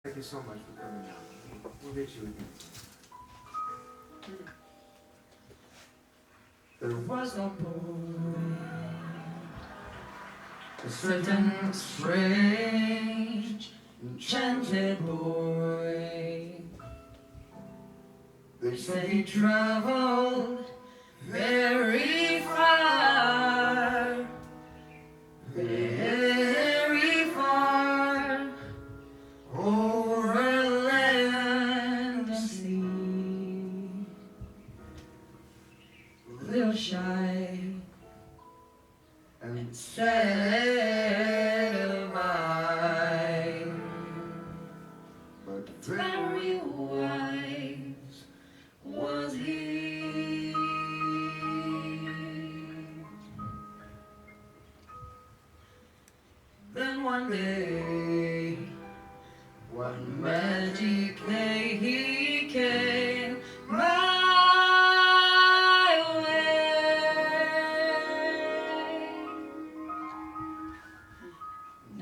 Thank you so much for coming out. We'll get you again. There was no boy, a certain strange, enchanted boy. They say he traveled very far, very far, over land and sea. Little shy and sad of eye, but very wise was he. Then one day, one magic day, he came my way.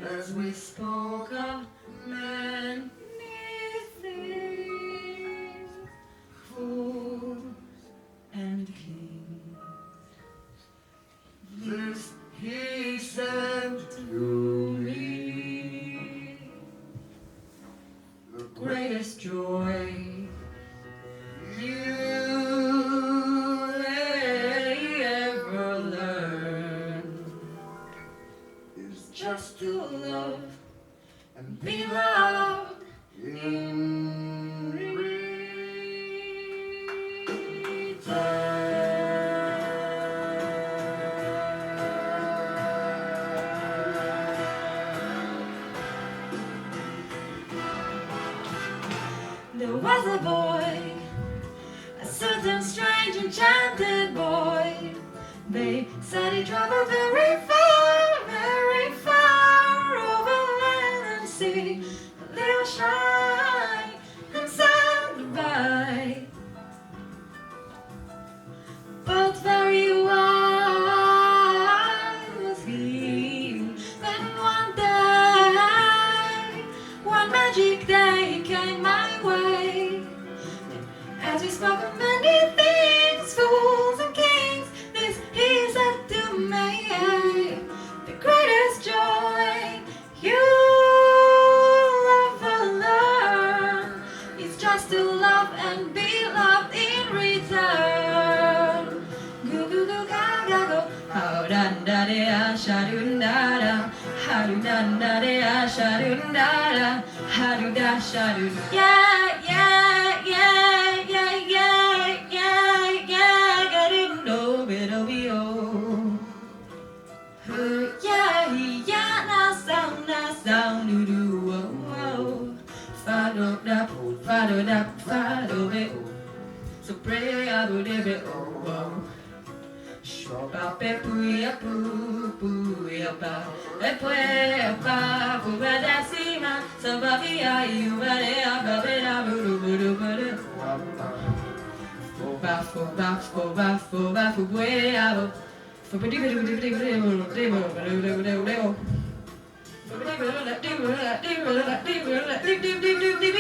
As we spoke of many things, fools and kings, this he said to me: the greatest joy you ever learned is just to love and be loved in There was a boy, a certain strange enchanted boy. They said he traveled very far over land and sea. A little shy and sad goodbye, but very wise was he. Then one day, one magic day, he came my way. As we spoke of many things, fools and kings, this he said to me: the greatest joy you'll ever learn is just to love and be loved in return. Goo goo goo ga ga go, how da da da sha do da da, how do da da da sha do da da, how do da sha do, yeah yeah yeah. So pray I will live it oh. Shoba pepuya pupuya pa, epuya pa puya sima, sabavia iuvarea babera buru buru buru. Foba foba foba foba fubuya bo, fubidi bidi bidi bidi bidi bidi bidi bidi bidi.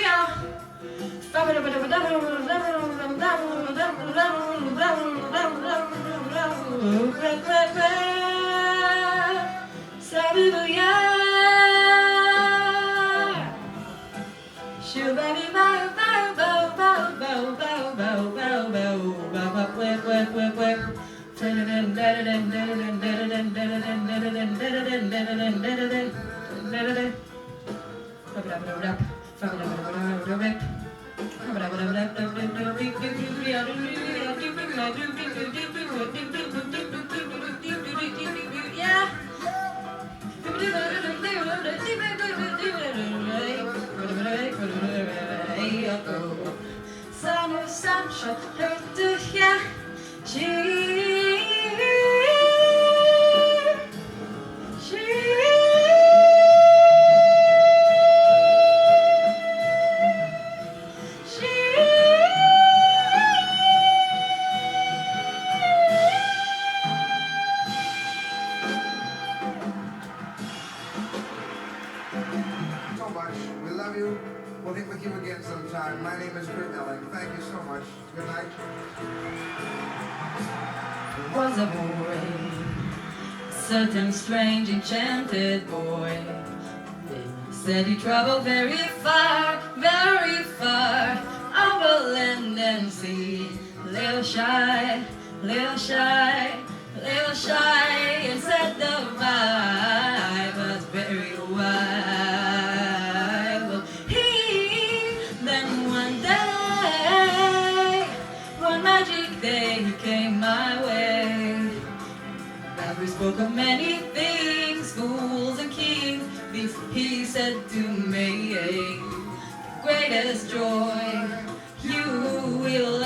So much. We love you. We'll hit with you again sometime. My name is Elling. Thank you so much. Good night. Was a boy, certain strange enchanted boy. They said he traveled very far, over land and sea. Little shy, little shy, little shy, and said the vibe was very wild. Well, then one day, one magic day, he came my way. As we spoke of many things, fools and kings, he said to me, greatest joy you will